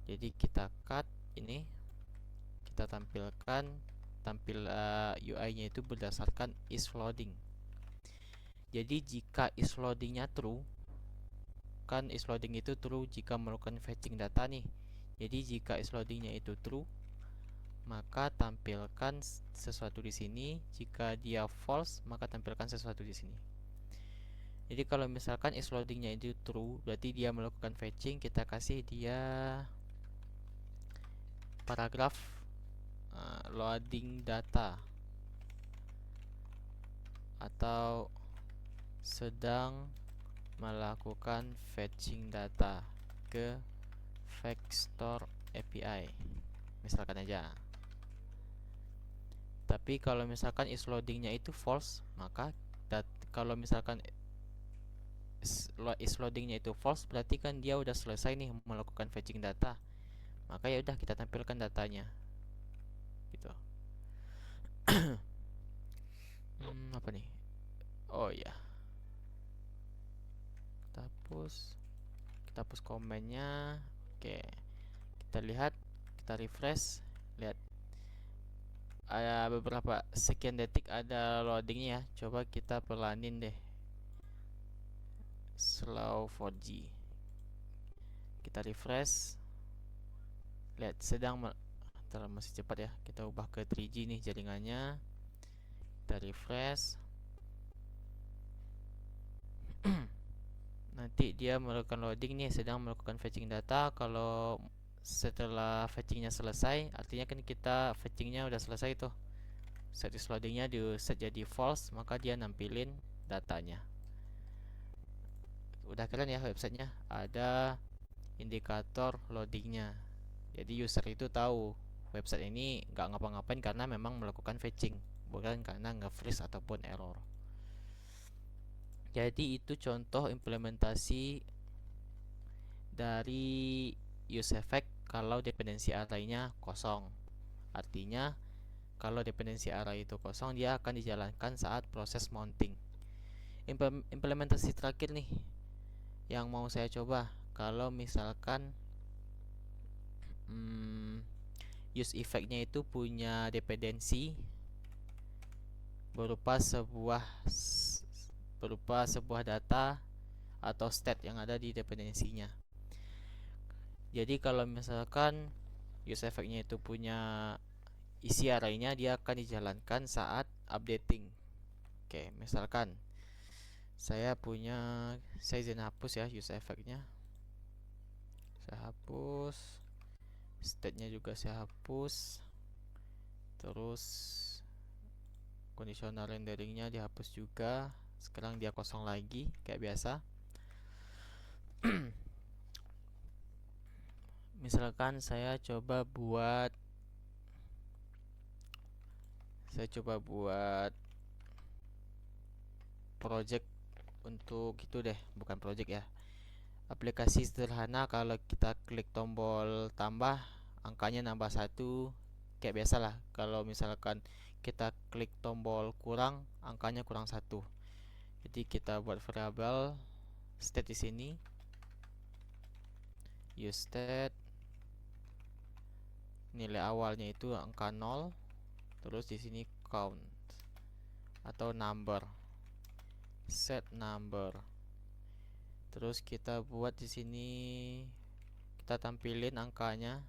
Jadi kita cut ini, kita tampilkan UI-nya itu berdasarkan is loading. Jadi jika is loadingnya true, kan is loading itu true jika melakukan fetching data nih. Jadi jika is loadingnya itu true, maka tampilkan sesuatu di sini. Jika dia false, maka tampilkan sesuatu di sini. Jadi kalau misalkan is loadingnya itu true, berarti dia melakukan fetching. Kita kasih dia paragraf loading data atau sedang melakukan fetching data ke Vector API, misalkan aja. Tapi kalau misalkan is loadingnya itu false, maka kalau misalkan is loadingnya itu false, berarti kan dia udah selesai nih melakukan fetching data. Maka ya udah kita tampilkan datanya. Gitu. Apa nih? Oh iya. Kita hapus komennya. Oke. Kita lihat, kita refresh, lihat ada beberapa sekian detik ada loadingnya ya. Coba kita pelanin deh, slow 4G. Kita refresh, lihat sedang masih cepat ya. Kita ubah ke 3G nih jaringannya. Kita refresh. Nanti dia melakukan loading nih, sedang melakukan fetching data. Kalau setelah fetchingnya selesai, artinya kan kita fetchingnya udah selesai tuh. Set is loadingnya di set jadi false, maka dia nampilin datanya. Udah keren ya websitenya, ada indikator loadingnya. Jadi user itu tahu website ini nggak ngapa-ngapain karena memang melakukan fetching, bukan karena nge-freeze ataupun error. Jadi itu contoh implementasi dari use effect kalau dependensi array-nya kosong. Artinya kalau dependensi array itu kosong, dia akan dijalankan saat proses mounting. Implementasi terakhir nih yang mau saya coba, kalau misalkan use effect-nya itu punya dependensi berupa sebuah data atau state yang ada di dependensinya. Jadi kalau misalkan use effect-nya itu punya isi array-nya, dia akan dijalankan saat updating. Oke, misalkan saya izin hapus ya use effect-nya. Saya hapus, state-nya juga saya hapus. Terus conditional rendering-nya dihapus juga. Sekarang dia kosong lagi kayak biasa. Misalkan saya coba buat project untuk itu deh, bukan project ya, aplikasi sederhana. Kalau kita klik tombol tambah, angkanya nambah 1 kayak biasalah. Kalau misalkan kita klik tombol kurang, angkanya kurang 1. Jadi kita buat variabel state di sini, use state, nilai awalnya itu angka 0, terus di sini count atau number, set number. Terus kita buat di sini, kita tampilin angkanya,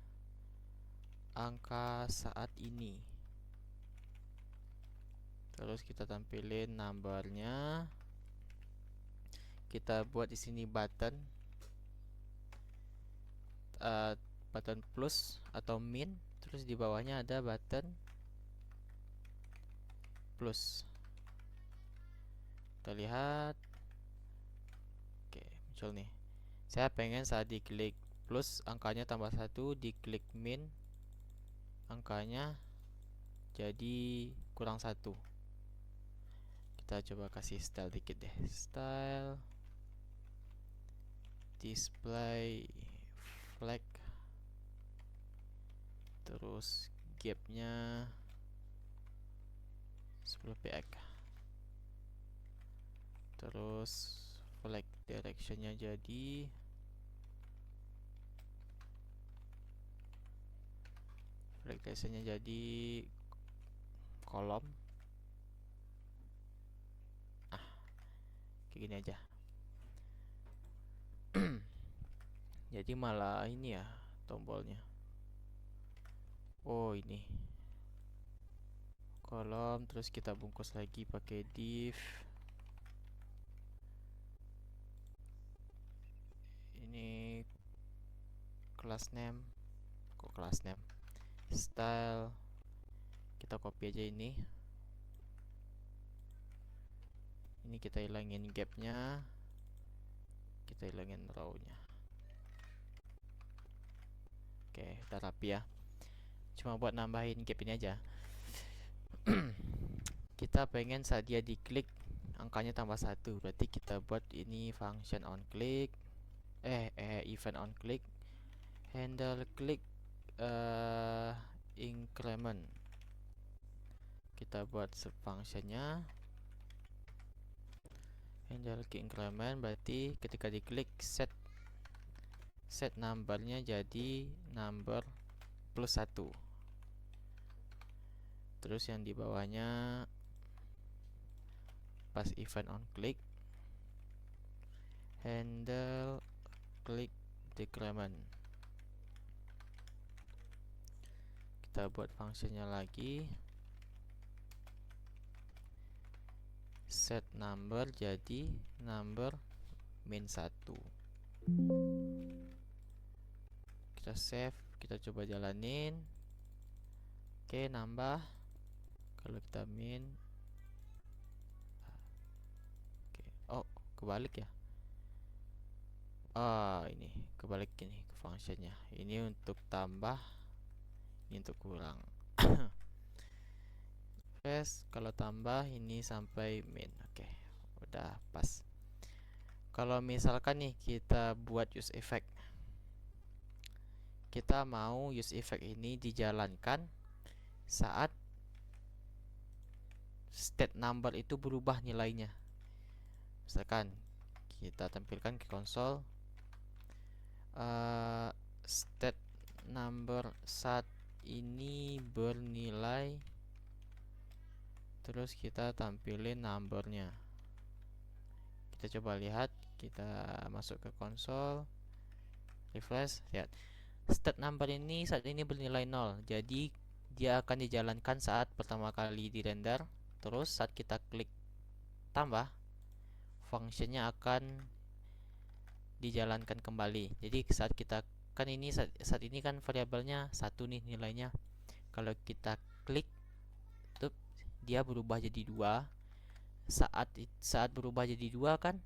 angka saat ini. Terus kita tampilin numbernya. Kita buat di sini button, button plus atau min. Terus di bawahnya ada button plus. Kita lihat, oke, muncul nih. Saya pengen saat diklik plus angkanya tambah 1, diklik min angkanya jadi kurang 1. Kita coba kasih style dikit deh. Style display flag. Terus gapnya 10 px. Terus flag directionnya jadi kolom. Kayak gini aja. Jadi malah ini ya tombolnya. Oh, ini kolom. Terus kita bungkus lagi pakai div. Ini class name. Kok class name? Style. Kita copy aja ini. Ini kita hilangin gapnya. Kita hilangin row-nya. Oke, udah rapi ya. Cuma buat nambahin gap ini aja. Kita pengen saat dia diklik angkanya tambah 1, berarti kita buat ini function on click, event on click, handle click increment. Kita buat functionnya handle click increment, berarti ketika diklik set numbernya jadi number plus 1. Terus yang di bawahnya pas event on click, handle click decrement. Kita buat fungsinya lagi, set number jadi number min 1. Kita save, kita coba jalanin. Oke, nambah. Kalau kita min, oke. Oh, kebalik ya. Ini kebalik ini ke fungsinya. Ini untuk tambah, ini untuk kurang. Kalau tambah ini sampai min. Oke, udah pas. Kalau misalkan nih kita buat use effect, kita mau use effect ini dijalankan saat state number itu berubah nilainya. Misalkan kita tampilkan ke konsol, state number saat ini bernilai, terus kita tampilin numbernya. Kita coba lihat, kita masuk ke konsol, refresh, lihat state number ini saat ini bernilai 0, jadi dia akan dijalankan saat pertama kali di render. Terus saat kita klik tambah, fungsinya akan dijalankan kembali. Jadi saat kita kan ini saat ini kan variabelnya 1 nih nilainya. Kalau kita klik tuh dia berubah jadi 2. Saat berubah jadi 2 kan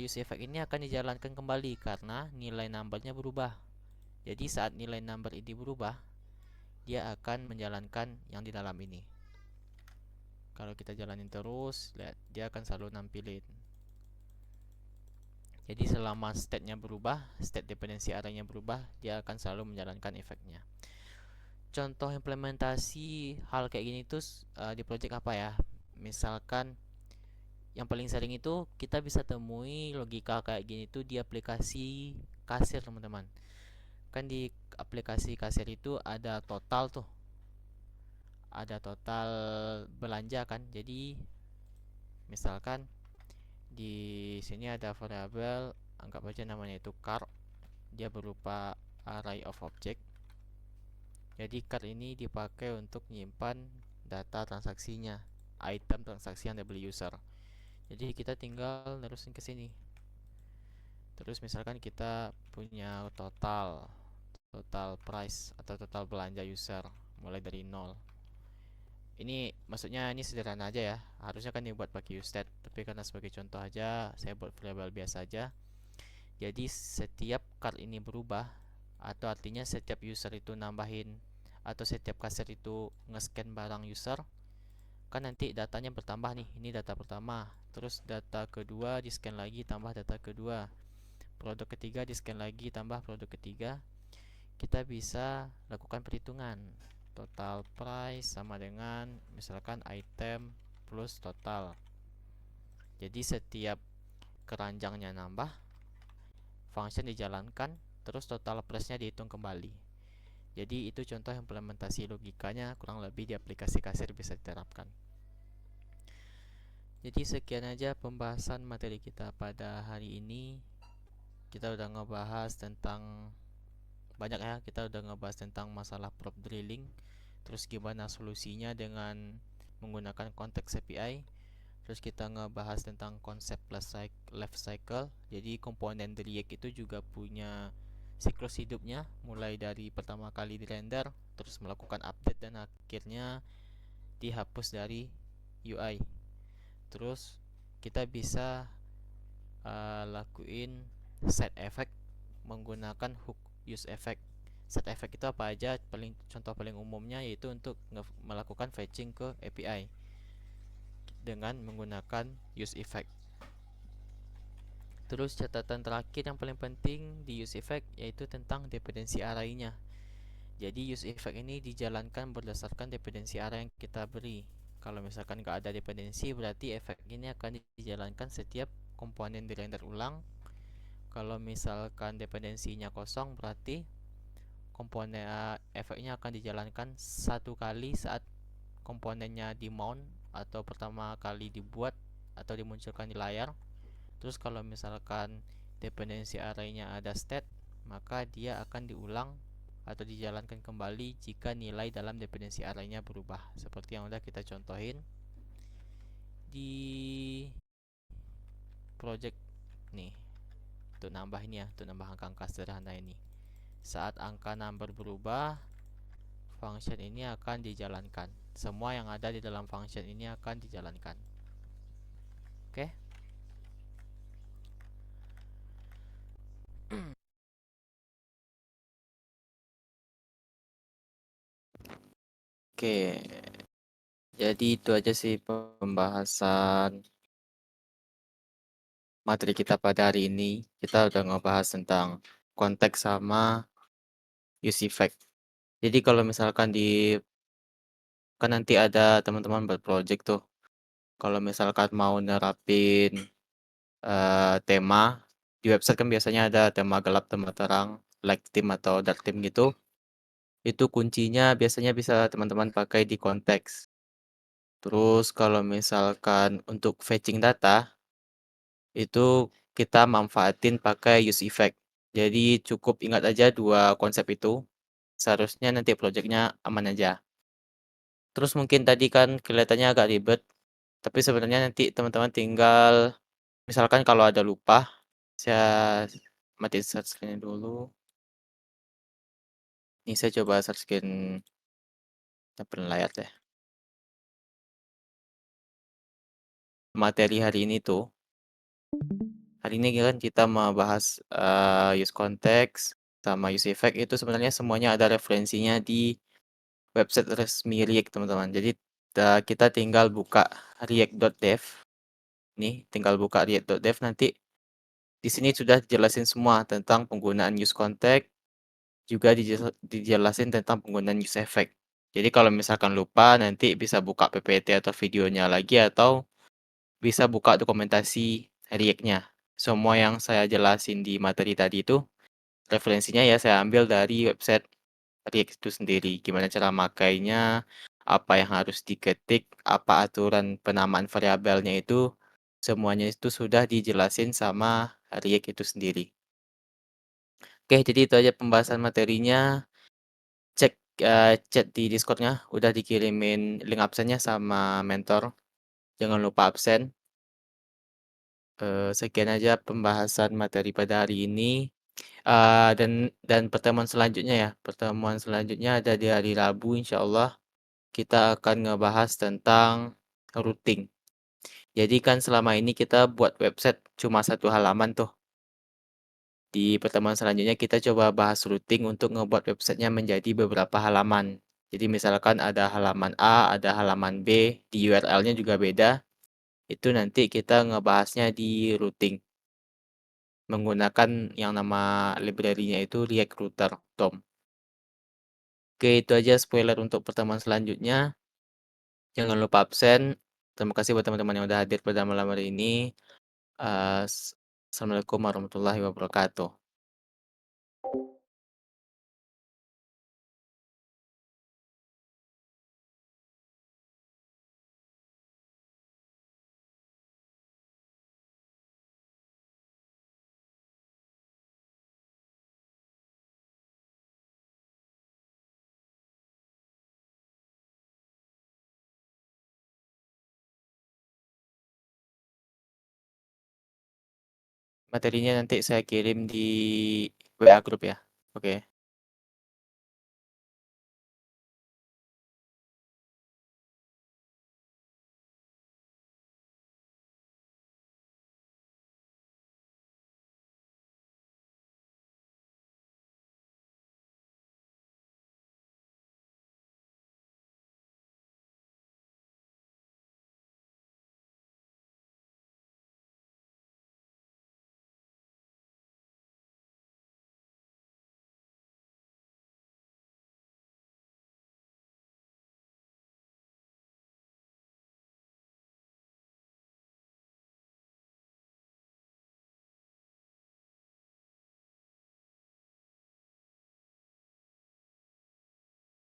use effect ini akan dijalankan kembali karena nilai numbernya berubah. Jadi saat nilai number ini berubah, dia akan menjalankan yang di dalam ini. Kalau kita jalanin terus, lihat dia akan selalu nampilin. Jadi selama state-nya berubah, state dependency array-nya berubah, dia akan selalu menjalankan efeknya. Contoh implementasi hal kayak gini tuh di project apa ya? Misalkan yang paling sering itu kita bisa temui logika kayak gini tuh di aplikasi kasir, teman-teman. Kan di aplikasi kasir itu ada total tuh. Ada total belanja kan. Jadi misalkan di Di sini ada variabel, anggap aja namanya itu car. Dia berupa array of object. Jadi car ini dipakai untuk menyimpan data transaksinya, item transaksi yang dibeli user. Jadi kita tinggal nerusin ke sini. Terus misalkan kita punya total price atau total belanja user mulai dari 0. Ini maksudnya ini sederhana aja ya. Harusnya kan dibuat pakai useStat, tapi karena sebagai contoh aja saya buat variabel biasa aja. Jadi setiap card ini berubah, atau artinya setiap user itu nambahin, atau setiap kasir itu nge-scan barang user, kan nanti datanya bertambah nih. Ini data pertama, terus data kedua di scan lagi tambah data kedua, produk ketiga di scan lagi tambah produk ketiga. Kita bisa lakukan perhitungan. Total price sama dengan misalkan item plus total. Jadi setiap keranjangnya nambah, function dijalankan, terus total price-nya dihitung kembali. Jadi itu contoh implementasi logikanya, kurang lebih di aplikasi kasir bisa diterapkan. Jadi sekian aja pembahasan materi kita pada hari ini. Kita udah ngebahas tentang banyak ya, kita udah ngebahas tentang masalah prop drilling, terus gimana solusinya dengan menggunakan konteks API. Terus kita ngebahas tentang konsep life cycle. Jadi komponen React itu juga punya siklus hidupnya, mulai dari pertama kali di render, terus melakukan update, dan akhirnya dihapus dari UI. Terus kita bisa lakuin side effect menggunakan hook use effect. Side effect itu apa aja? Contoh paling umumnya yaitu untuk melakukan fetching ke API dengan menggunakan use effect. Terus catatan terakhir yang paling penting di use effect yaitu tentang dependensi array-nya. Jadi use effect ini dijalankan berdasarkan dependensi array yang kita beri. Kalau misalkan nggak ada dependensi, berarti efek ini akan dijalankan setiap komponen dirender ulang. Kalau misalkan dependensinya kosong, berarti komponen efeknya akan dijalankan satu kali saat komponennya di mount atau pertama kali dibuat atau dimunculkan di layar. Terus kalau misalkan dependensi array-nya ada state, maka dia akan diulang atau dijalankan kembali jika nilai dalam dependensi array-nya berubah, seperti yang udah kita contohin di project nih. Untuk nambah ini ya, untuk nambah angka-angka sederhana ini. Saat angka number berubah, function ini akan dijalankan. Semua yang ada di dalam function ini akan dijalankan. Oke. Oke. Jadi itu aja sih pembahasan materi kita pada hari ini. Kita udah ngebahas tentang konteks sama use effect. Jadi kalau misalkan kan nanti ada teman-teman buat project tuh. Kalau misalkan mau nerapin tema di website, kan biasanya ada tema gelap, tema terang, light theme atau dark theme gitu. Itu kuncinya biasanya bisa teman-teman pakai di konteks. Terus kalau misalkan untuk fetching data, itu kita manfaatin pakai use effect. Jadi cukup ingat aja dua konsep itu. Seharusnya nanti projectnya aman aja. Terus mungkin tadi kan kelihatannya agak ribet, tapi sebenarnya nanti teman-teman tinggal, misalkan kalau ada lupa, saya matiin share screen dulu. Ini saya coba share screen layar deh. Materi hari ini tuh, hari ini kan kita mau bahas use context sama use effect. Itu sebenarnya semuanya ada referensinya di website resmi React, teman-teman. Jadi kita tinggal buka react.dev. Nih, tinggal buka react.dev, nanti di sini sudah dijelasin semua tentang penggunaan use context, juga dijelasin tentang penggunaan use effect. Jadi kalau misalkan lupa, nanti bisa buka PPT atau videonya lagi, atau bisa buka dokumentasi React-nya. Semua yang saya jelasin di materi tadi itu referensinya ya saya ambil dari website React itu sendiri. Gimana cara makainya, apa yang harus diketik, apa aturan penamaan variabelnya, itu semuanya itu sudah dijelasin sama React itu sendiri. Oke, jadi itu aja pembahasan materinya. Cek chat di Discord-nya, udah dikirimin link absennya sama mentor. Jangan lupa absen. Sekian aja pembahasan materi pada hari ini. Dan pertemuan selanjutnya ya, pertemuan selanjutnya ada di hari Rabu insya Allah. Kita akan ngebahas tentang routing. Jadi kan selama ini kita buat website cuma satu halaman tuh. Di pertemuan selanjutnya kita coba bahas routing untuk ngebuat websitenya menjadi beberapa halaman. Jadi misalkan ada halaman A, ada halaman B, di URL-nya juga beda. Itu nanti kita ngebahasnya di routing. Menggunakan yang nama library-nya itu React Router DOM. Oke, itu aja spoiler untuk pertemuan selanjutnya. Jangan lupa absen. Terima kasih buat teman-teman yang udah hadir pada malam hari ini. Assalamualaikum warahmatullahi wabarakatuh. Materinya nanti saya kirim di WA grup ya. Oke.